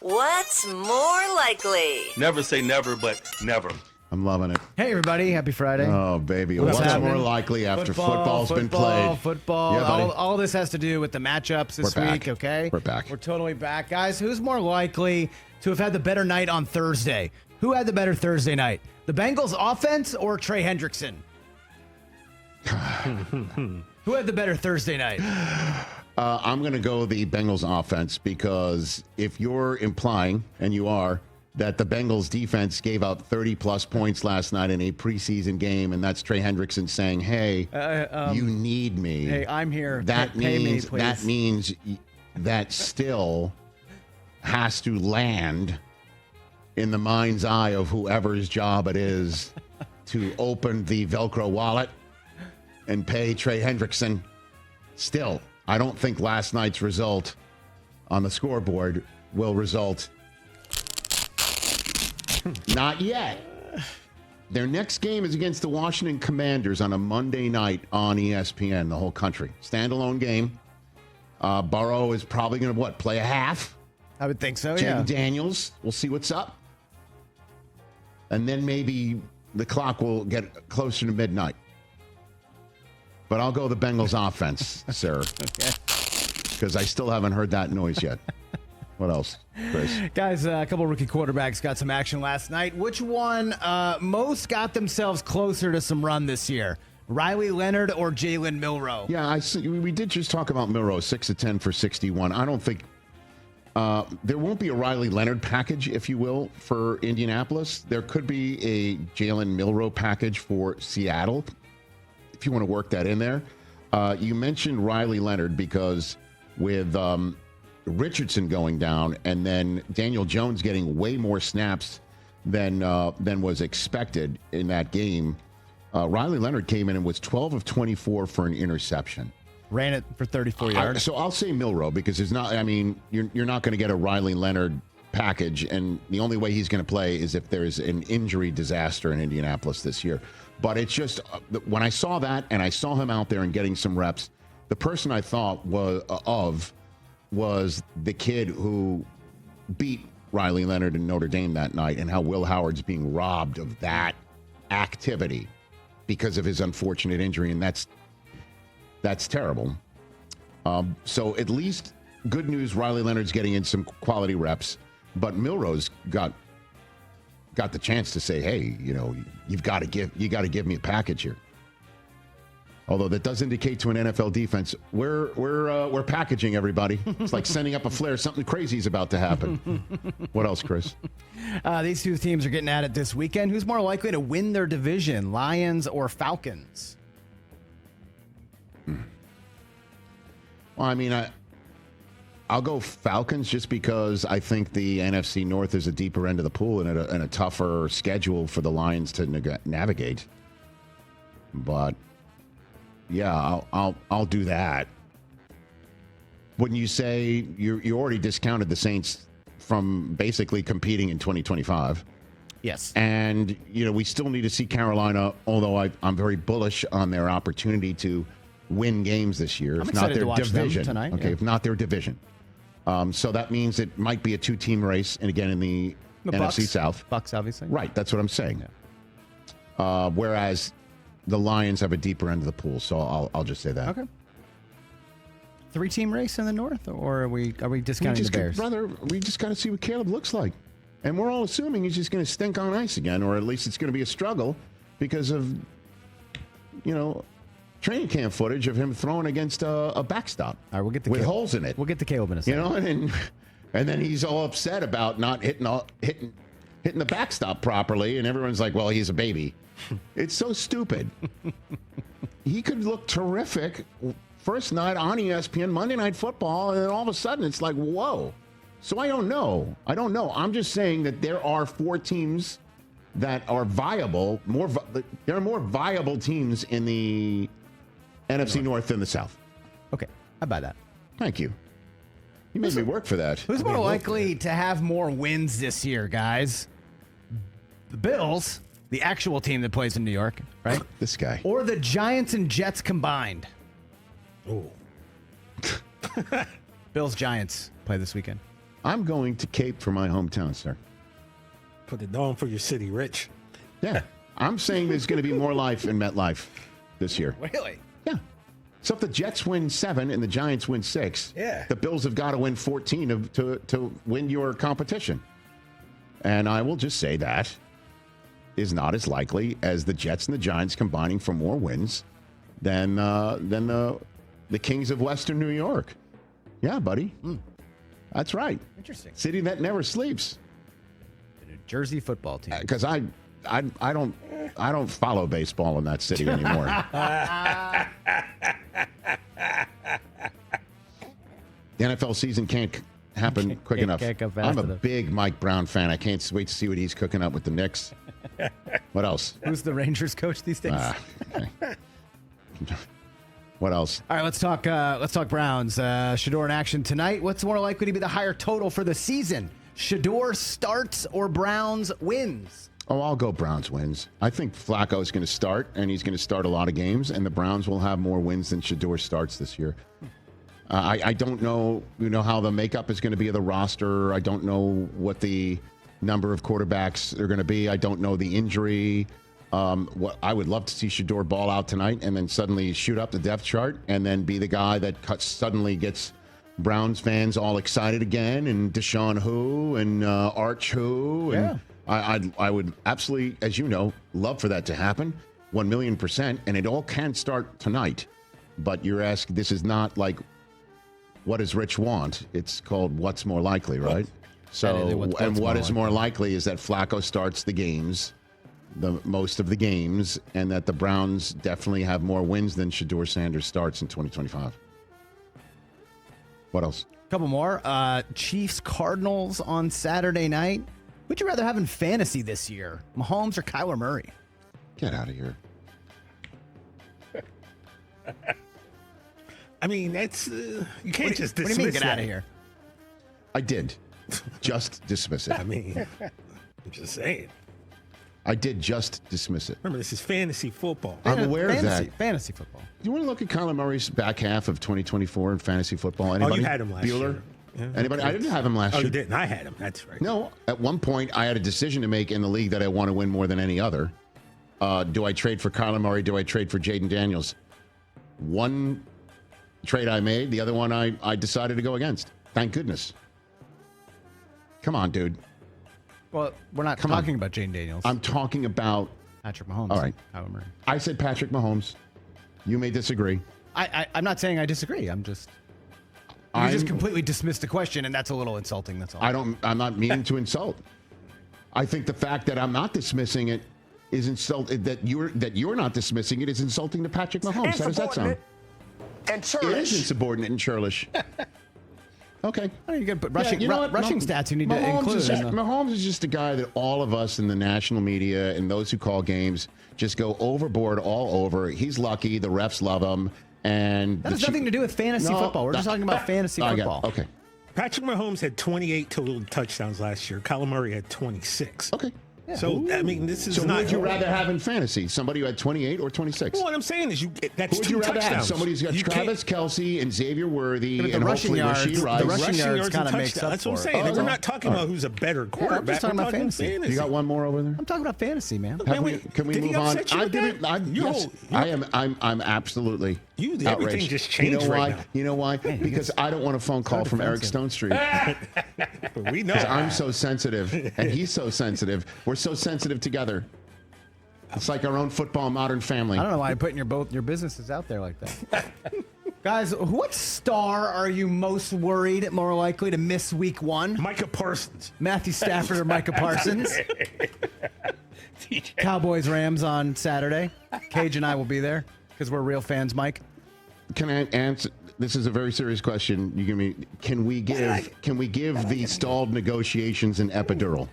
What's more likely? Never say never, but never. I'm loving it. Hey, everybody. Happy Friday. Oh, baby. What's What's happening? more likely after football's been played? Football. Yeah, buddy. All this has to do with the matchups this We're week, back. okay? We're back. We're totally back. Guys, who's more likely to have had the better night on Thursday? Who had the better Thursday night? The Bengals offense or Trey Hendrickson? Who had the better Thursday night? I'm going to go the Bengals offense because if you're implying, and you are, that the Bengals defense gave out 30-plus points last night in a preseason game, and that's Trey Hendrickson saying, hey, you need me. Hey, I'm here. That Pay me, means please. that means that still has to land in the mind's eye of whoever's job it is to open the Velcro wallet and pay Trey Hendrickson. Still, I don't think last night's result on the scoreboard will result. Not yet. Their next game is against the Washington Commanders on a Monday night on ESPN, the whole country. Standalone game. Burrow is probably going to, play a half? I would think so, Jaden yeah. Daniels, we'll see what's up. And then maybe the clock will get closer to midnight. But I'll go the Bengals offense, sir. Okay. Because I still haven't heard that noise yet. What else, Chris? Guys, a couple rookie quarterbacks got some action last night. Which one most got themselves closer to some run this year? Riley Leonard or Jalen Milroe? Yeah, I see. We did just talk about Milroe, 6 of 10 for 61. I don't think there won't be a Riley Leonard package, if you will, for Indianapolis. There could be a Jalen Milroe package for Seattle, if you want to work that in there. You mentioned Riley Leonard because with Richardson going down and then Daniel Jones getting way more snaps than was expected in that game, Riley Leonard came in and was 12 of 24 for an interception. Ran it for 34 yards. So I'll say Milroe because there's not. I mean, you're not going to get a Riley Leonard package, and the only way he's going to play is if there's an injury disaster in Indianapolis this year. But it's just when I saw that and I saw him out there and getting some reps, the person I thought was the kid who beat Riley Leonard in Notre Dame that night, and how Will Howard's being robbed of that activity because of his unfortunate injury, and that's terrible. So at least good news, Riley Leonard's getting in some quality reps, but Milroe's got the chance to say, hey, you got to give me a package here. Although that does indicate to an NFL defense, we're packaging everybody. It's like sending up a flare. Something crazy is about to happen. What else, Chris? These two teams are getting at it this weekend. Who's more likely to win their division, Lions or Falcons? Well, I mean, I'll go Falcons just because I think the NFC North is a deeper end of the pool and a tougher schedule for the Lions to navigate. But yeah, I'll do that. Wouldn't you say you already discounted the Saints from basically competing in 2025? Yes. And we still need to see Carolina, although I'm very bullish on their opportunity to win games this year, if not their division. Tonight, okay, yeah. if not their division. So that means it might be a two-team race, and again in the NFC Bucks. South. Bucks, obviously. Right, that's what I'm saying. Yeah. Whereas the Lions have a deeper end of the pool, so I'll just say that. Okay. Three-team race in the North, or are we discounting the Bears? Brother, we just got to see what Caleb looks like. And we're all assuming he's just going to stink on ice again, or at least it's going to be a struggle because of, training camp footage of him throwing against a backstop. All right, we'll get to with Caleb. holes in it. We'll get to Caleb in a second. And then he's all upset about not hitting the backstop properly, and everyone's like, "Well, he's a baby." It's so stupid. He could look terrific first night on ESPN, Monday Night Football, and then all of a sudden it's like, whoa. So I don't know. I'm just saying that there are 4 teams that are viable. There are more viable teams in the NFC North than the South. Okay, I buy that. Thank you. You made me work for that. Who's more likely to have more wins this year, guys? The Bills, the actual team that plays in New York, right? This guy. Or the Giants and Jets combined? Oh. Bills, Giants play this weekend. I'm going to Cape for my hometown, sir. Put it on for your city, Rich. Yeah. I'm saying there's going to be more life in MetLife this year. Really? Yeah. So if the Jets win 7 and the Giants win 6, the Bills have got to win 14 to win your competition. And I will just say that is not as likely as the Jets and the Giants combining for more wins than the Kings of Western New York. Yeah, buddy. That's right. Interesting. City that never sleeps. The New Jersey football team. Because I don't follow baseball in that city anymore. The NFL season can't happen quick enough. I'm a big Mike Brown fan. I can't wait to see what he's cooking up with the Knicks. What else? Who's the Rangers coach these days? Okay. What else? All right, let's talk Browns. Shador in action tonight. What's more likely to be the higher total for the season? Shador starts or Browns wins? Oh, I'll go Browns wins. I think Flacco is going to start, and he's going to start a lot of games, and the Browns will have more wins than Shador starts this year. I don't know, how the makeup is going to be of the roster. I don't know what the number of quarterbacks are going to be. I don't know the injury. What I would love to see Shador ball out tonight and then suddenly shoot up the depth chart and then be the guy that suddenly gets Browns fans all excited again, and Deshaun who and Arch who. And I would absolutely, as you know, love for that to happen 1,000,000%. And it all can start tonight. But you're asking, this is not like, what does Rich want? It's called what's more likely, right? So, and what is more likely is that Flacco starts the games, the most of the games, and that the Browns definitely have more wins than Shador Sanders starts in 2025. What else? A couple more. Chiefs Cardinals on Saturday night. Would you rather have in fantasy this year, Mahomes or Kyler Murray? Get out of here. I mean, that's you can't just dismiss What do you mean, get that. out of here? I did. Just dismiss it. I mean, I'm just saying. I did just dismiss it. Remember, this is fantasy football. I'm aware of that. Fantasy football. Do you want to look at Kyler Murray's back half of 2024 in fantasy football? Anybody? Oh, you had him last year. Yeah. Anybody? I didn't have him last year. Oh, you didn't? I had him. That's right. No, at one point I had a decision to make in the league that I want to win more than any other. Do I trade for Kyler Murray? Do I trade for Jaden Daniels? One trade I made, the other one I decided to go against. Thank goodness. Come on, dude. Well, we're not talking about Jane Daniels. I'm talking about Patrick Mahomes. All right. Kyler Murray. I said Patrick Mahomes. You may disagree. I'm not saying I disagree. I'm just... You just completely dismissed the question, and that's a little insulting. That's all. I'm not meaning to insult. I think the fact that I'm not dismissing it is insulting. That you're not dismissing it is insulting to Patrick Mahomes. How does that sound? And churlish. It is insubordinate and churlish. Okay. Oh, you get rushing stats. You need to include. Mahomes is just a guy that all of us in the national media and those who call games just go overboard all over. He's lucky. The refs love him. And that has nothing to do with fantasy football. We're just talking about fantasy football. Okay. Patrick Mahomes had 28 total touchdowns last year. Kyler Murray had 26. Okay. Yeah. So, I mean, this is so not... who would you rather have in fantasy? Somebody who had 28 or 26? Well, what I'm saying is that's who would 2 you rather touchdowns. Have? Somebody who's got Travis Kelce and Xavier Worthy and rushing hopefully yards, Rashee Rice. The rushing yards kind of makes up That's what I'm for saying. it. We're not talking about who's a better quarterback. I'm just talking about fantasy. You got one more over there? I'm talking about fantasy, man. Can we move on? I'm absolutely everything outraged. just changed right now. You know why? Because I don't want a phone call from Eric Stone Street. We know. Because I'm so sensitive and he's so sensitive. We're so sensitive together. It's like our own football modern family. I don't know why you're putting your businesses out there like that. Guys, what star are you most worried, more likely to miss week 1? Micah Parsons. Matthew Stafford or Micah Parsons? Cowboys Rams on Saturday. Cage and I will be there because we're real fans, Mike. Can I answer? This is a very serious question. You give me. Can we give the stalled negotiations an epidural?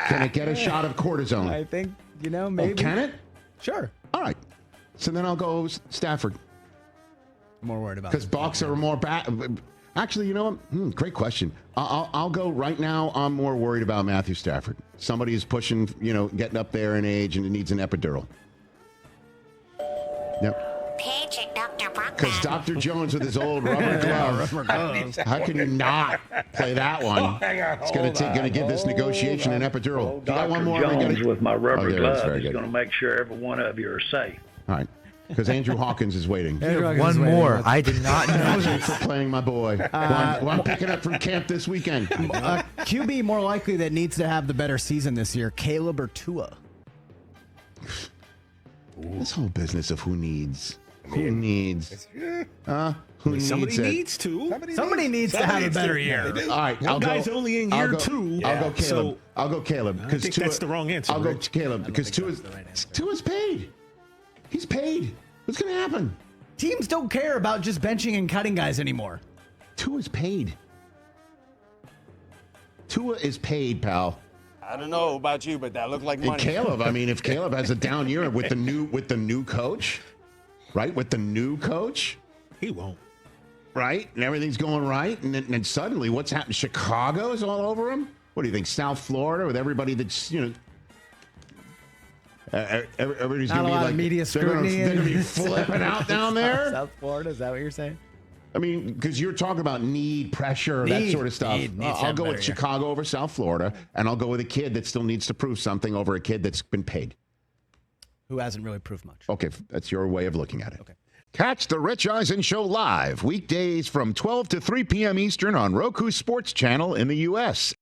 Can it get a shot of cortisone? I think maybe. Oh, can it? Sure. All right. So then I'll go Stafford. I'm more worried about because Bucs are more bad. Actually, you know what? Great question. I'll go right now. I'm more worried about Matthew Stafford. Somebody is pushing, getting up there in age and it needs an epidural. Yep. paging Dr. Because Dr. Jones with his old rubber glove. How can you not play that one? It's going to give this negotiation an epidural. You got one more? Jones with my rubber glove is is going to make sure every one of you are safe. All right. Because Andrew Hawkins is waiting. One more. I did not know Thanks for playing my boy. Who I'm picking up from camp this weekend. QB more likely that needs to have the better season this year, Caleb or Tua? This whole business of who needs. Who needs? Somebody needs to. Somebody needs to have a better year. All right. One guy's only in year 2. I'll go Caleb. So I'll go Caleb. I think that's the wrong answer. I'll go Rich. Caleb because Tua's paid. He's paid. What's going to happen? Teams don't care about just benching and cutting guys anymore. Tua's paid. Tua is paid, pal. I don't know about you, but that looked like And money. Caleb, I mean, if Caleb has a down year with the new coach, right? With the new coach, He won't. right? And everything's going right, and then suddenly, what's happened? Chicago's all over him. What do you think? South Florida with everybody that's everybody's Not gonna a be lot like of media scrutiny. They're gonna be flipping out down there. South Florida, is that what you're saying? I mean, because you're talking about need, pressure, that sort of stuff. I'll go with Chicago over South Florida, and I'll go with a kid that still needs to prove something over a kid that's been paid. Who hasn't really proved much. Okay, that's your way of looking at it. Okay. Catch the Rich Eisen Show live weekdays from 12 to 3 p.m. Eastern on Roku Sports Channel in the U.S.